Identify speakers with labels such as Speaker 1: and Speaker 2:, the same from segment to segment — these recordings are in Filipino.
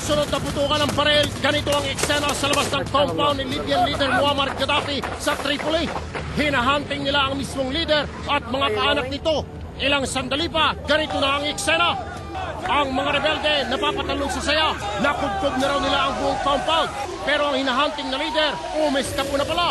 Speaker 1: sunod na putukan ng baril, ganito ang eksena sa labas ng compound ni Libyan leader Muammar Gaddafi sa Tripoli. Hinahunting nila ang mismong leader at mga kaanak nito. Ilang sandali pa, ganito na ang eksena. Ang mga rebelde napapatalon sa saya, nakudkob na raw nila ang buong compound. Pero ang hinahunting na leader, umiskapo na pala.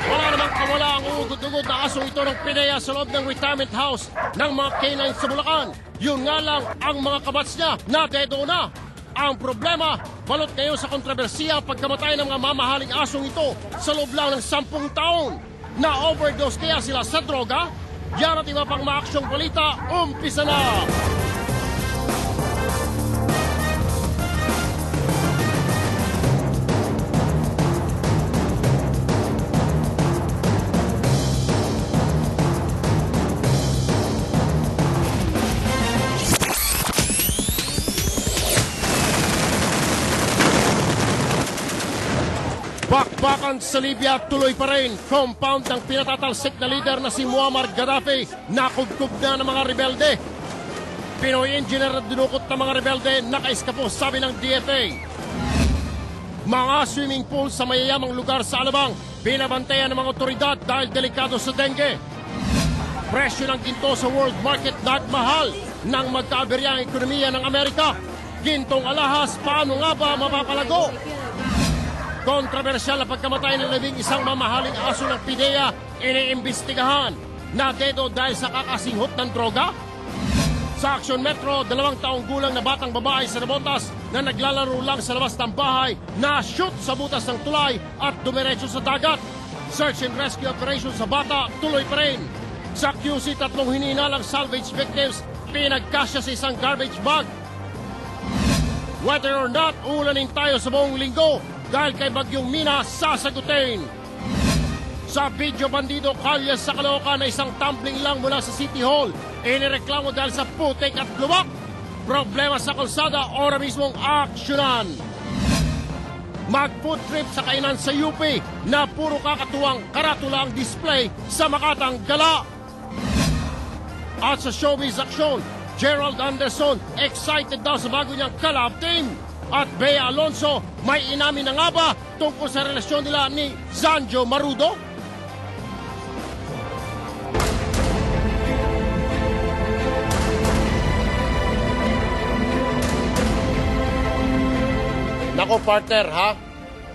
Speaker 1: Wala namang kawala ang uugod-ugod na asong ito ng PIDEA sa loob ng retirement house ng mga canines sa Bulacan. Yun nga lang ang mga kabats niya na dedo na. Ang problema, balot ngayon sa kontrobersiya ang pagkamatay ng mga mamahaling asong ito sa loob lang ng 10 taon. Na-overdose kaya sila sa droga? Yan at iba pang maaksyong balita, umpisa na! Bakbakan sa Libya tuloy pa rin. Compound ng pinatatalsik na leader na si Muammar Gaddafi. Nakugkog na ng mga rebelde. Pinoy engineer na dinukot ng mga rebelde nakaiskapo, sabi ng DFA. Mga swimming pool sa mayayamang lugar sa Alabang binabantayan ng mga otoridad dahil delikado sa dengue. Presyo ng ginto sa world market nagmahal nang magkaaberya ang ekonomiya ng Amerika. Gintong alahas, paano nga ba mapapalago? Kontrobersyal na pagkamatay ng 11 mamahaling aso ng PIDEA, iniimbestigahan na dedo dahil sa kakasinghot ng droga. Sa Action Metro, 2 taong gulang na batang babae sa Navotas na naglalaro lang sa labas ng bahay na shoot sa butas ng tulay at dumiretso sa dagat. Search and rescue operation sa bata tuloy pa rin. Sa QC, 3 hininalang salvage victims pinagkasya sa isang garbage bag. Whether or not, ulanin tayo sa buong linggo dahil kay Bagyong Mina sasagutin. Sa video bandido kalye sa Caloocan na isang tumbling lang mula sa City Hall, inireklamo dahil sa putik at lubak. Problema sa kalsada, ora mismong aksyonan. Mag-food trip sa kainan sa UP na puro kakatuwang karatula ang display sa Makatang Gala. At sa showbiz aksyon, Gerald Anderson excited daw sa bago niyang collab team. At Bea Alonso, may inamin na nga ba tungkol sa relasyon nila ni Zanjo Marudo? Nako partner ha,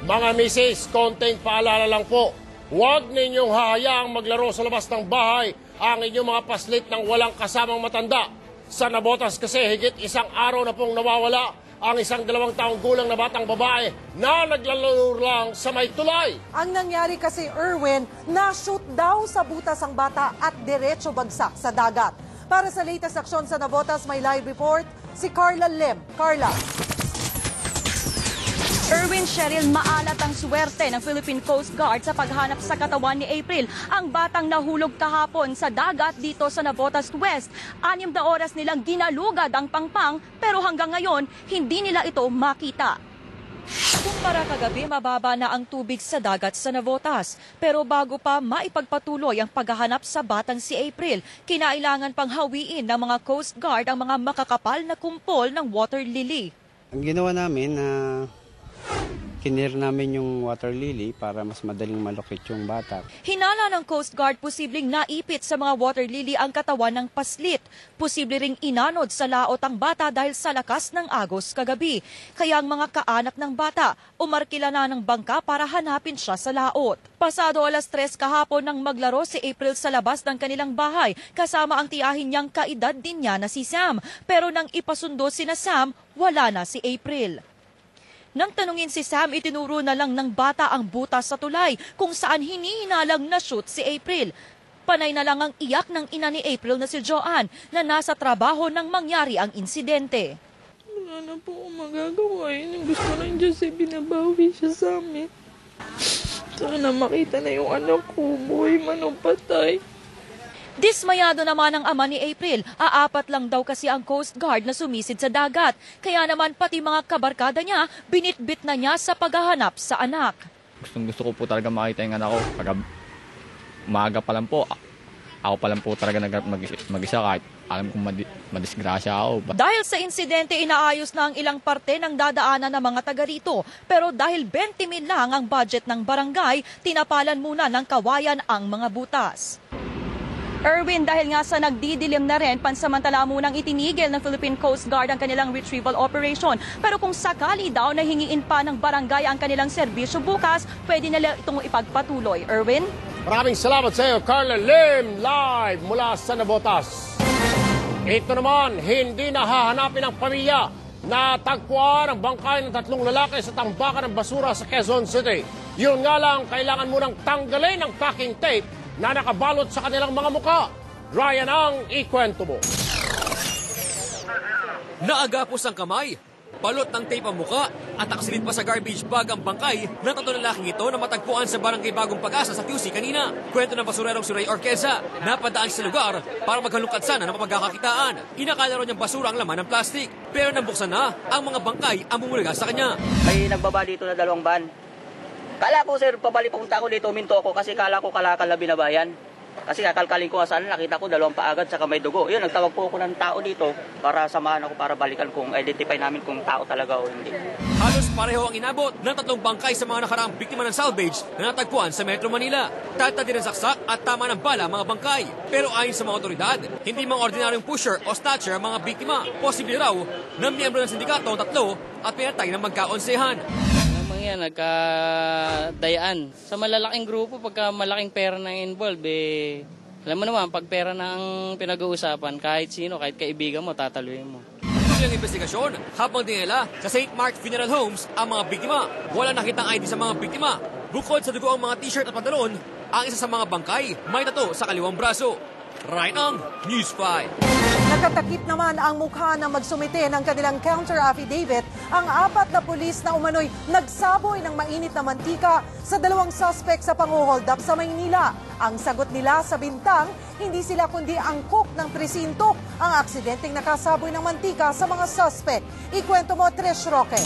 Speaker 1: mga misis, konting paalala lang po. Huwag ninyong hahayaang maglaro sa labas ng bahay ang inyong mga paslit ng walang kasamang matanda. Sa Navotas kasi higit 1 araw na pong nawawala ang isang 2 taong gulang na batang babae na naglalaro lang sa may tulay.
Speaker 2: Ang nangyari kasi, Erwin, na-shoot daw sa butas ang bata at diretso bagsak sa dagat. Para sa latest aksyon sa Navotas, may live report si Carla Lim. Carla.
Speaker 3: Erwin, Cheryl, maalat ang swerte ng Philippine Coast Guard sa paghanap sa katawan ni April. Ang batang nahulog kahapon sa dagat dito sa Navotas West. 6 na oras nilang ginalugad ang pangpang pero hanggang ngayon hindi nila ito makita. Kumpara kagabi, mababa na ang tubig sa dagat sa Navotas. Pero bago pa maipagpatuloy ang paghahanap sa batang si April, kinailangan pang hawiin ng mga Coast Guard ang mga makakapal na kumpol ng water lily.
Speaker 4: Ang ginawa namin na kinir namin yung water lily para mas madaling malokit yung bata.
Speaker 3: Hinala ng Coast Guard posibleng naipit sa mga water lily ang katawan ng paslit. Posible ring inanod sa laot ang bata dahil sa lakas ng agos kagabi. Kaya ang mga kaanak ng bata umarkila na ng bangka para hanapin siya sa laot. Pasado 3:00 kahapon nang maglaro si April sa labas ng kanilang bahay kasama ang tiyahin niyang kaedad din niya na si Sam. Pero nang ipasundo sina Sam, wala na si April. Nang tanungin si Sam, itinuro na lang ng bata ang butas sa tulay kung saan hinihinalang na-shoot si April. Panay na lang ang iyak ng ina ni April na si Joanne na nasa trabaho nang mangyari ang insidente.
Speaker 5: Wala na po akong magagawa. Gusto lang Diyos binabawi siya sa amin. Sana makita na yung anak ko, buhay man o patay.
Speaker 3: Dismayado naman ang ama ni April. 4 lang daw kasi ang Coast Guard na sumisid sa dagat. Kaya naman pati mga kabarkada niya, binitbit na niya sa paghahanap sa anak.
Speaker 6: Gusto ko po talaga makita yung anak ko. Pag umaga pa lang po, ako pa lang po talaga mag-isa kahit alam kong madisgrasya ako.
Speaker 3: Dahil sa insidente, inaayos na ang ilang parte ng dadaanan ng mga taga rito. Pero dahil 20 mil lang ang budget ng barangay, tinapalan muna ng kawayan ang mga butas. Erwin, dahil nga sa nagdidilim na rin, pansamantala munang itinigil ng Philippine Coast Guard ang kanilang retrieval operation. Pero kung sakali daw na hingiin pa ng barangay ang kanilang serbisyo bukas, pwede nila itong ipagpatuloy. Erwin?
Speaker 1: Maraming salamat sa iyo, Carla Lim, live mula sa Navotas. Ito naman, hindi na hahanapin ng pamilya na tagpuan ang bangkay ng 3 lalaki sa tambakan ng basura sa Quezon City. Yun nga lang, kailangan munang tanggalin ang packing tape na nakabalot sa kanilang mga muka. Ryan, ang ikwento mo.
Speaker 7: Naagapos ang kamay, balot ng tape ang muka at nakasilid pa sa garbage bag ang bangkay ng 3 lalaking ito na matagpuan sa barangay Bagong Pag-asa sa QC kanina. Kwento ng basurerong si Ray Orqueza, napadaan sa lugar para maghalungkat sana ng mapagkakakitaan. Inakala rin niyang basura ang laman ng plastic, pero nang buksan na, ang mga bangkay ang bumulaga sa kanya.
Speaker 8: May nagbaba dito na 2 van. Kala ko sir, pabalik punta ko dito, minto ko kasi kala ko kalakal na binabayan. Kasi kakalkalin ko nga sana, nakita ko 2 paagad saka may dugo. Yun, nagtawag po ako ng tao dito para samahan ako para balikan kung identify namin kung tao talaga o hindi.
Speaker 7: Halos pareho ang inabot ng 3 bangkay sa mga nakaraang biktima ng salvage na natagpuan sa Metro Manila. Tata din ang saksak at tama ng bala mga bangkay. Pero ayon sa mga otoridad, hindi mga ordinaryong pusher o snatcher ang mga biktima. Posible raw na miyembro ng sindikato ang 3 at pinatay ng magkaonsehan.
Speaker 9: Yan, nagkadayaan. Sa malalaking grupo, pagka malaking pera na involved, alam mo naman, pag pera na ang pinag-uusapan, kahit sino, kahit kaibigan mo, tataluin mo.
Speaker 7: Tuloy ang investigasyon habang dinala sa St. Mark Funeral Homes ang mga biktima. Wala nakitang ID sa mga biktima. Bukod sa dugo ang mga t-shirt at pantalon, ang isa sa mga bangkay may tato sa kaliwang braso. Ryan Ang, News 5.
Speaker 2: Nakatakip naman ang mukha ng magsumite ng kanilang counter affidavit ang 4 na pulis na umano'y nagsaboy ng mainit na mantika sa 2 suspect sa pang-hold up sa Maynila. Ang sagot nila sa bintang, hindi sila kundi ang cook ng presinto ang aksidenteng nakasaboy ng mantika sa mga suspect. Ikwento mo, Trish Roque.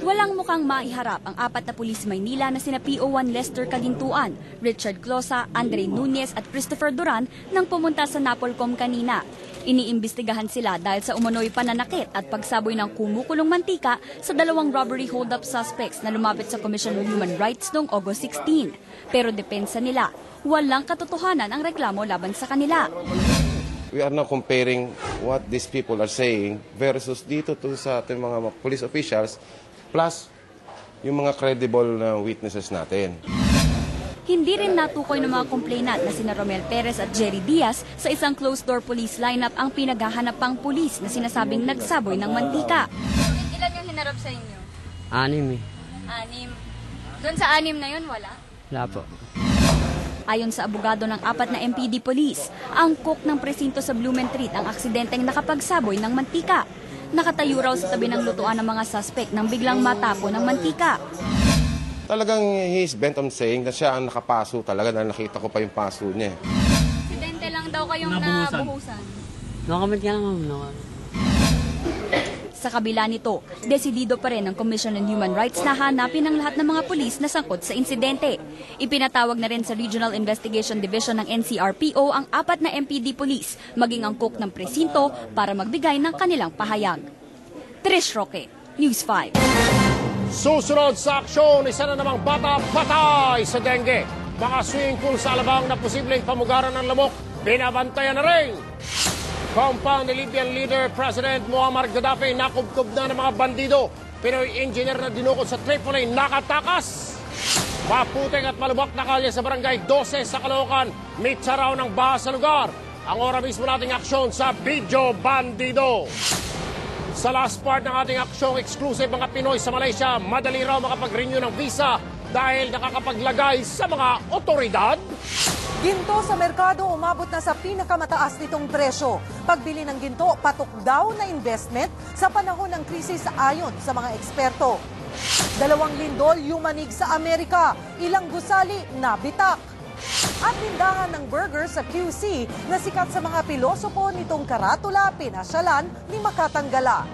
Speaker 10: Walang mukhang maiharap ang 4 na pulis Maynila na sina PO1 Lester Cagintuan, Richard Closa, Andre Nunez at Christopher Duran nang pumunta sa Napolcom kanina. Iniimbestigahan sila dahil sa umano'y pananakit at pagsaboy ng kumukulong mantika sa 2 robbery hold-up suspects na lumapit sa Commission on Human Rights noong August 16. Pero depensa nila, walang katotohanan ang reklamo laban sa kanila.
Speaker 11: We are now comparing what these people are saying versus dito to sa ating mga police officials plus yung mga credible na witnesses natin.
Speaker 10: Hindi rin natukoy ng mga complainant na sina Romel Perez at Jerry Diaz sa isang closed-door police lineup ang pinaghahanap pang pulis na sinasabing nagsaboy ng mantika.
Speaker 12: Ilan yung hinarap sa inyo?
Speaker 9: 6 eh.
Speaker 12: 6. Doon sa 6 na yun, wala?
Speaker 9: Wala po.
Speaker 10: Ayon sa abogado ng 4 na MPD Police, ang cook ng presinto sa Blumentritt ang aksidenteng nakapagsaboy ng mantika. Nakatayo raw sa tabi ng lutuan ng mga suspect nang biglang matapo ng mantika.
Speaker 11: Talagang he's bent on saying na siya ang nakapaso talaga dahil nakita ko pa yung paso niya.
Speaker 12: Aksidente lang daw kayong nabuhusan.
Speaker 9: Nakamit ka naman.
Speaker 10: Sa kabila nito, desidido pa rin ang Commission on Human Rights na hanapin ang lahat ng mga pulis na sangkot sa insidente. Ipinatawag na rin sa Regional Investigation Division ng NCRPO ang 4 na MPD Police, maging ang cook ng presinto para magbigay ng kanilang pahayag. Trish Roque, News 5.
Speaker 1: Susunod sa aksyon, isa na namang bata patay sa dengue. Mga swimming pool sa Alabang na posibleng pamugaran ng lamok, binabantayan na rin. Compound ni Libyan leader President Muammar Gaddafi nakubkob na ng mga bandido. Pinoy engineer na dinukot sa Tripoli nakatakas. Maputing at malubak na kalye sa barangay 12 sa Caloocan. Mitsa raw ng baha sa lugar. Ang ora mismo nating aksyon sa Video Bandido. Sa last part ng ating aksyong exclusive mga Pinoy sa Malaysia, madali raw makapag-renew ng visa dahil nakakapaglagay sa mga otoridad.
Speaker 2: Ginto sa merkado umabot na sa pinakamataas nitong presyo. Pagbili ng ginto, patok daw na investment sa panahon ng krisis ayon sa mga eksperto. 2 lindol yumanig sa Amerika, ilang gusali na bitak. At tindahan ng burger sa QC na sikat sa mga pilosopo nitong karatula pinasyalan ni Makatanggala.